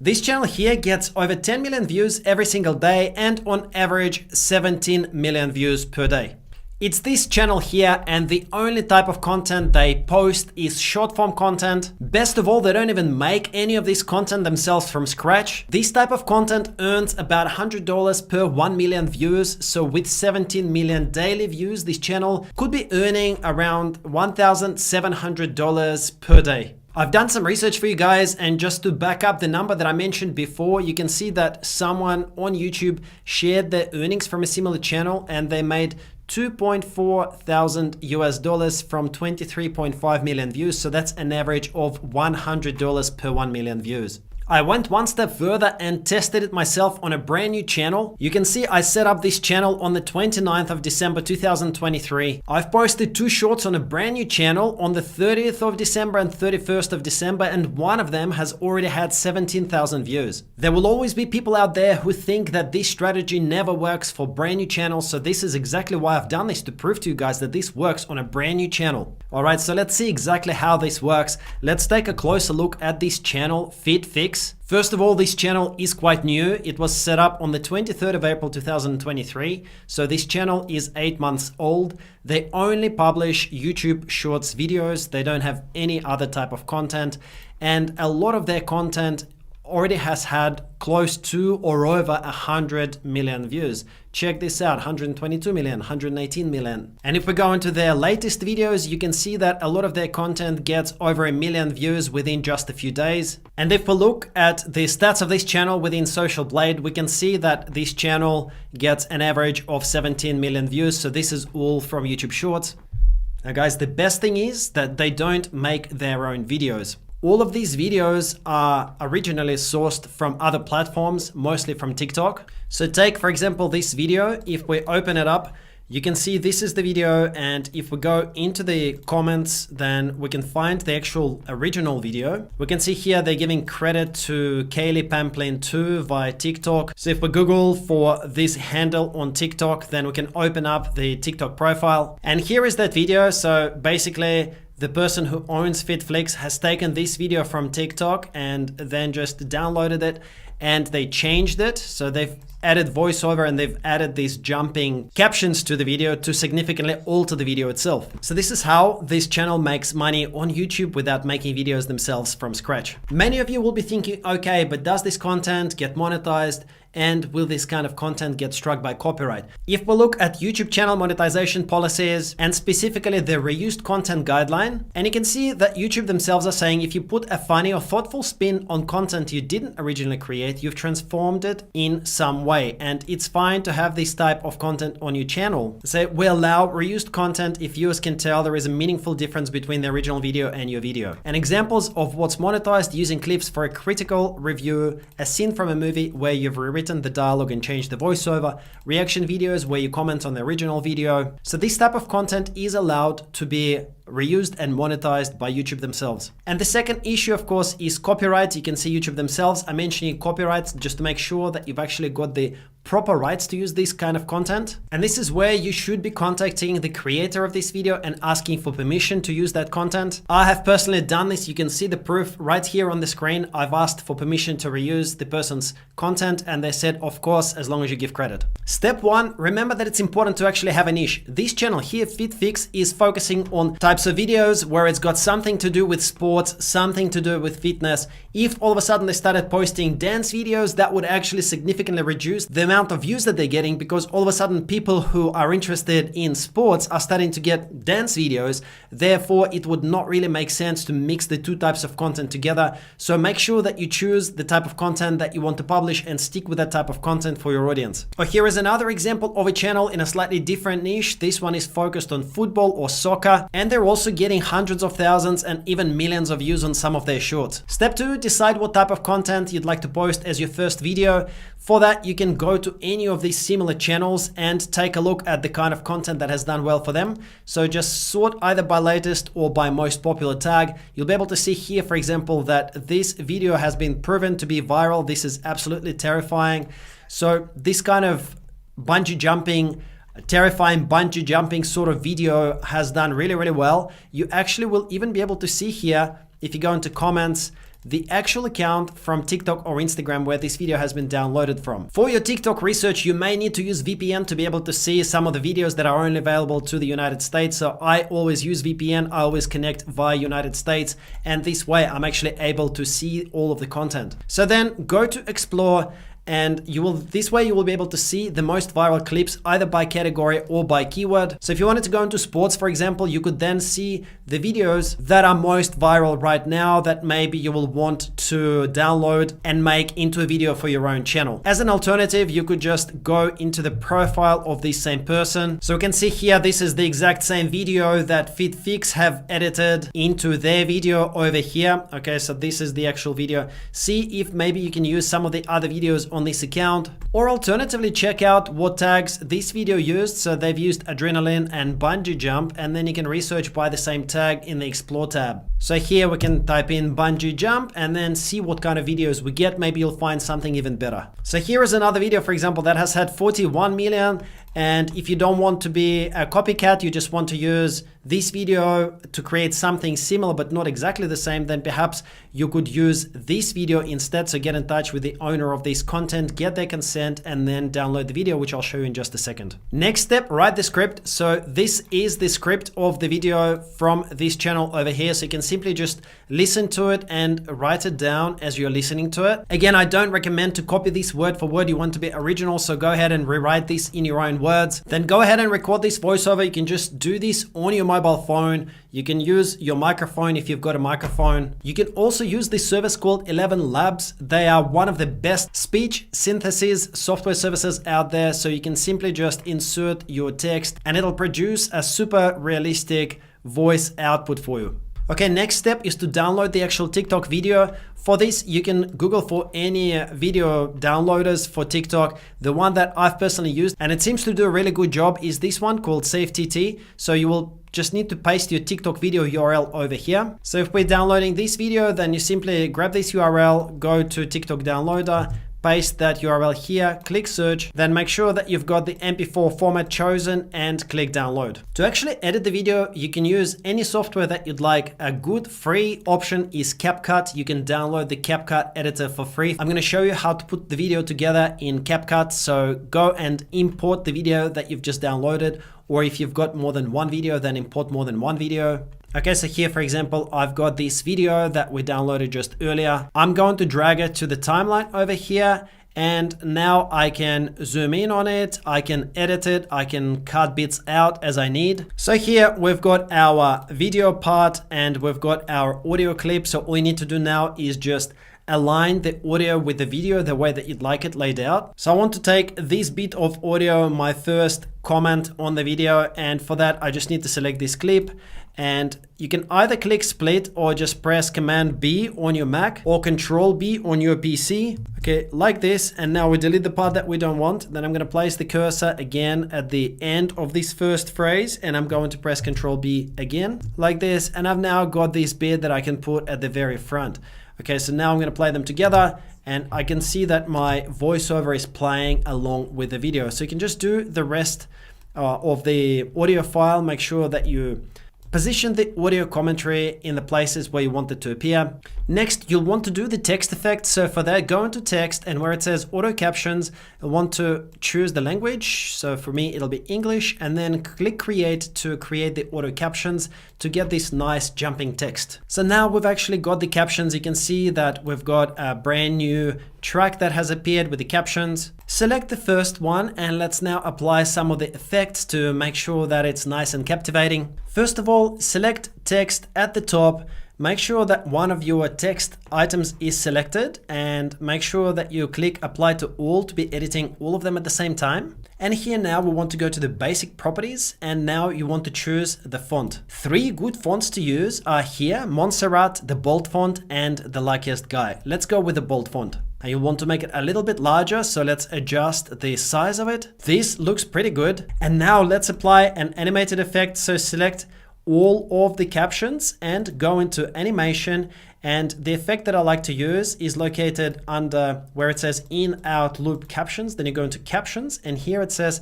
This channel here gets over 10 million views every single day and on average 17 million views per day. It's this channel here, and the only type of content they post is short form content. Best of all, they don't even make any of this content themselves from scratch. This type of content earns about $100 per 1 million views. So with 17 million daily views, this channel could be earning around $1,700 per day. I've done some research for you guys, and just to back up the number that I mentioned before, you can see that someone on YouTube shared their earnings from a similar channel, and they made $2.4 thousand from 23.5 million views. So that's an average of $100 per 1 million views. I went one step further and tested it myself on a brand new channel. You can see I set up this channel on the 29th of December 2023. I've posted 2 shorts on a brand new channel on the 30th of December and 31st of December, and one of them has already had 17,000 views. There will always be people out there who think that this strategy never works for brand new channels, so this is exactly why I've done this, to prove to you guys that this works on a brand new channel. Alright, so let's see exactly how this works. Let's take a closer look at this channel, FitFix. First of all, this channel is quite new. It was set up on the 23rd of April 2023. So this channel is 8 months old. They only publish YouTube Shorts videos. They don't have any other type of content. And a lot of their content already has had close to or over 100 million views. Check this out, 122 million, 118 million. And if we go into their latest videos, you can see that a lot of their content gets over 1 million views within just a few days. And if we look at the stats of this channel within Social Blade, we can see that this channel gets an average of 17 million views. So this is all from YouTube Shorts. Now guys, the best thing is that they don't make their own videos. All of these videos are originally sourced from other platforms, mostly from TikTok. So take, for example, this video. If we open it up, you can see this is the video. And if we go into the comments, then we can find the actual original video. We can see here they're giving credit to Kaylee Pamplin 2 via TikTok. So if we Google for this handle on TikTok, then we can open up the TikTok profile. And here is that video. So basically, the person who owns FitFlix has taken this video from TikTok and then just downloaded it, and they changed it. So they've added voiceover and they've added these jumping captions to the video to significantly alter the video itself. So this is how this channel makes money on YouTube without making videos themselves from scratch. Many of you will be thinking, okay, but does this content get monetized? And will this kind of content get struck by copyright? If we look at YouTube channel monetization policies and specifically the reused content guideline, and you can see that YouTube themselves are saying if you put a funny or thoughtful spin on content you didn't originally create, you've transformed it in some way. And it's fine to have this type of content on your channel. So we allow reused content if viewers can tell there is a meaningful difference between the original video and your video. And examples of what's monetized: using clips for a critical review, a scene from a movie where you've rewritten the dialogue and changed the voiceover, reaction videos where you comment on the original video. So this type of content is allowed to be reused and monetized by YouTube themselves. And the second issue, of course, is copyright. You can see YouTube themselves are mentioning copyrights just to make sure that you've actually got the proper rights to use this kind of content. And this is where you should be contacting the creator of this video and asking for permission to use that content. I have personally done this. You can see the proof right here on the screen. I've asked for permission to reuse the person's content, and they said, of course, as long as you give credit. Step 1, remember that it's important to actually have a niche. This channel here, FitFix, is focusing on types of videos where it's got something to do with sports, something to do with fitness. If all of a sudden they started posting dance videos, that would actually significantly reduce the amount of views that they're getting, because all of a sudden people who are interested in sports are starting to get dance videos. Therefore, it would not really make sense to mix the two types of content together. So make sure that you choose the type of content that you want to publish and stick with that type of content for your audience. Or here is another example of a channel in a slightly different niche. This one is focused on football or soccer, and they're also getting hundreds of thousands and even millions of views on some of their shorts. Step 2, decide what type of content you'd like to post as your first video. For that, you can go to any of these similar channels and take a look at the kind of content that has done well for them. So just sort either by latest or by most popular tag. You'll be able to see here, for example, that this video has been proven to be viral. This is absolutely terrifying. So this kind of terrifying bungee jumping sort of video has done really, really well. You actually will even be able to see here, if you go into comments, the actual account from TikTok or Instagram where this video has been downloaded from. For your TikTok research, you may need to use VPN to be able to see some of the videos that are only available to the United States. So I always use VPN. I always connect via United States, and this way I'm actually able to see all of the content. So then go to Explore, and this way you will be able to see the most viral clips either by category or by keyword. So if you wanted to go into sports, for example, you could then see the videos that are most viral right now that maybe you will want to download and make into a video for your own channel. As an alternative, you could just go into the profile of this same person. So you can see here, this is the exact same video that FitFix have edited into their video over here. Okay, so this is the actual video. See if maybe you can use some of the other videos on this account, or alternatively check out what tags this video used. So they've used adrenaline and bungee jump, and then you can research by the same tag in the Explore tab. So here we can type in bungee jump and then see what kind of videos we get. Maybe you'll find something even better. So here is another video, for example, that has had 41 million. And if you don't want to be a copycat, you just want to use this video to create something similar but not exactly the same, then perhaps you could use this video instead. So get in touch with the owner of this content, get their consent, and then download the video, which I'll show you in just a second. Next step, write the script. So this is the script of the video from this channel over here. So you can simply just listen to it and write it down as you're listening to it. Again, I don't recommend to copy this word for word. You want to be original. So go ahead and rewrite this in your own words. Then go ahead and record this voiceover. You can just do this on your mobile phone. You can use your microphone if you've got a microphone. You can also use this service called 11 Labs. They are one of the best speech synthesis software services out there. So you can simply just insert your text and it'll produce a super realistic voice output for you. Okay, next step is to download the actual TikTok video. For this, you can Google for any video downloaders for TikTok. The one that I've personally used, and it seems to do a really good job, is this one called SafeTT. So you will just need to paste your TikTok video URL over here. So if we're downloading this video, then you simply grab this URL, go to TikTok downloader, paste that URL here, click search, then make sure that you've got the MP4 format chosen and click download. To actually edit the video, you can use any software that you'd like. A good free option is CapCut. You can download the CapCut editor for free. I'm going to show you how to put the video together in CapCut. So go and import the video that you've just downloaded, or if you've got more than one video, then import more than one video. Okay, so here, for example, I've got this video that we downloaded just earlier. I'm going to drag it to the timeline over here, and now I can zoom in on it. I can edit it. I can cut bits out as I need. So here we've got our video part and we've got our audio clip. So all you need to do now is just align the audio with the video the way that you'd like it laid out. So I want to take this bit of audio, my first comment on the video, and for that I just need to select this clip, and you can either click split or just press Command B on your Mac or Control B on your PC. Okay, like this. And now we delete the part that we don't want. Then I'm going to place the cursor again at the end of this first phrase, and I'm going to press Control B again like this. And I've now got this bit that I can put at the very front. Okay, so now I'm going to play them together, and I can see that my voiceover is playing along with the video. So you can just do the rest of the audio file. Make sure that you position the audio commentary in the places where you want it to appear. Next, you'll want to do the text effect. So for that, go into text, and where it says auto captions, you'll want to choose the language. So for me, it'll be English, and then click create to create the auto captions to get this nice jumping text. So now we've actually got the captions. You can see that we've got a brand new track that has appeared with the captions. Select the first one, and let's now apply some of the effects to make sure that it's nice and captivating. First of all, select text at the top. Make sure that one of your text items is selected, and make sure that you click apply to all to be editing all of them at the same time. And here now we want to go to the basic properties, and now you want to choose the font. 3 good fonts to use are here: Montserrat, the bold font, and the Luckiest Guy. Let's go with the bold font. And you want to make it a little bit larger, so let's adjust the size of it. This looks pretty good. And now let's apply an animated effect. So select all of the captions and go into animation. And the effect that I like to use is located under where it says in out loop captions. Then you go into captions, and here it says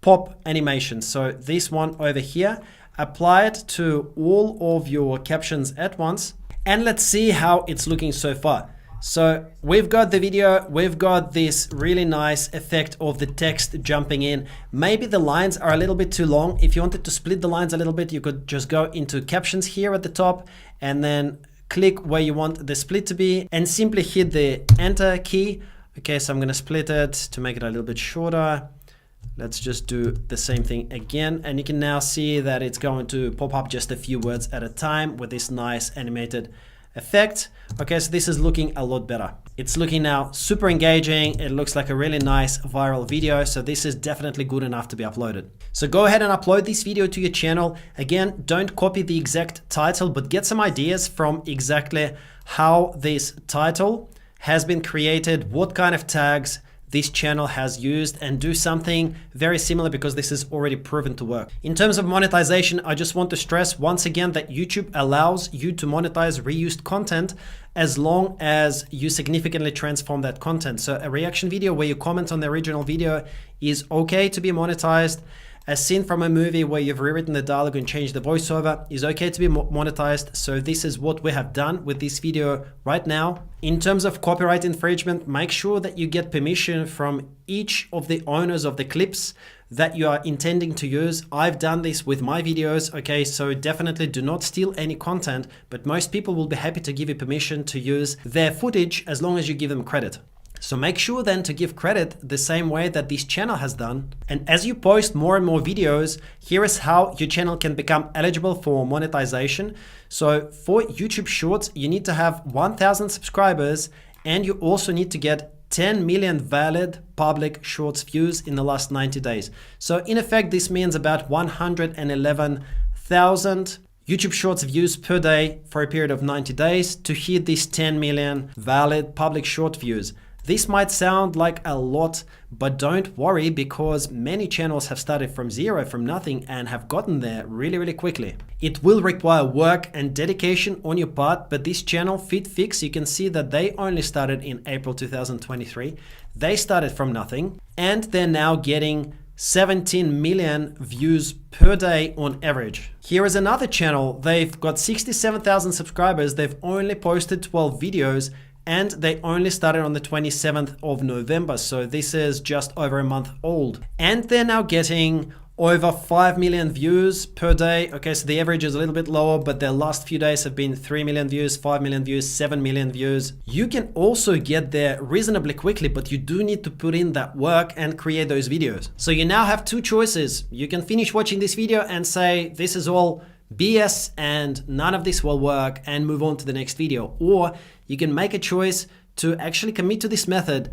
pop animation. So this one over here, apply it to all of your captions at once. And let's see how it's looking so far. So we've got the video, we've got this really nice effect of the text jumping in. Maybe the lines are a little bit too long. If you wanted to split the lines a little bit, you could just go into captions here at the top and then click where you want the split to be and simply hit the enter key. Okay, so I'm gonna split it to make it a little bit shorter. Let's just do the same thing again. And you can now see that it's going to pop up just a few words at a time with this nice animated effect. Okay, so this is looking a lot better. It's looking now super engaging. It looks like a really nice viral video. So this is definitely good enough to be uploaded. So go ahead and upload this video to your channel. Again, don't copy the exact title, but get some ideas from exactly how this title has been created, what kind of tags this channel has used, and do something very similar because this is already proven to work. In terms of monetization, I just want to stress once again that YouTube allows you to monetize reused content as long as you significantly transform that content. So a reaction video where you comment on the original video is okay to be monetized. A scene from a movie where you've rewritten the dialogue and changed the voiceover is okay to be monetized. So this is what we have done with this video right now. In terms of copyright infringement, make sure that you get permission from each of the owners of the clips that you are intending to use. I've done this with my videos, okay? So definitely do not steal any content, but most people will be happy to give you permission to use their footage as long as you give them credit. So make sure then to give credit the same way that this channel has done. And as you post more and more videos, here is how your channel can become eligible for monetization. So for YouTube Shorts, you need to have 1,000 subscribers and you also need to get 10 million valid public Shorts views in the last 90 days. So in effect, this means about 111,000 YouTube Shorts views per day for a period of 90 days to hit these 10 million valid public short views. This might sound like a lot, but don't worry because many channels have started from zero, from nothing, and have gotten there really, really quickly. It will require work and dedication on your part, but this channel, FitFix, you can see that they only started in April 2023. They started from nothing, and they're now getting 17 million views per day on average. Here is another channel. They've got 67,000 subscribers. They've only posted 12 videos. And they only started on the 27th of November. So this is just over a month old. And they're now getting over 5 million views per day. Okay, so the average is a little bit lower, but their last few days have been 3 million views, 5 million views, 7 million views. You can also get there reasonably quickly, but you do need to put in that work and create those videos. So you now have two choices. You can finish watching this video and say, this is all BS and none of this will work and move on to the next video. Or you can make a choice to actually commit to this method,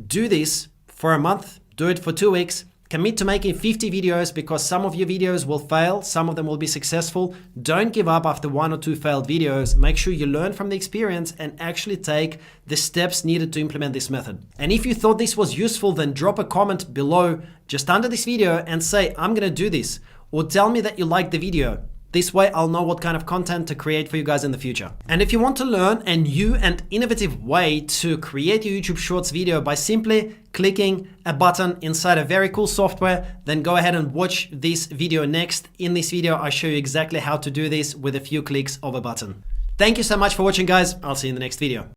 do this for a month, do it for 2 weeks, commit to making 50 videos because some of your videos will fail, some of them will be successful. Don't give up after 1 or 2 failed videos. Make sure you learn from the experience and actually take the steps needed to implement this method. And if you thought this was useful, then drop a comment below just under this video and say, I'm gonna do this, or tell me that you liked the video. This way I'll know what kind of content to create for you guys in the future. And if you want to learn a new and innovative way to create your YouTube Shorts video by simply clicking a button inside a very cool software, then go ahead and watch this video next. In this video, I show you exactly how to do this with a few clicks of a button. Thank you so much for watching, guys. I'll see you in the next video.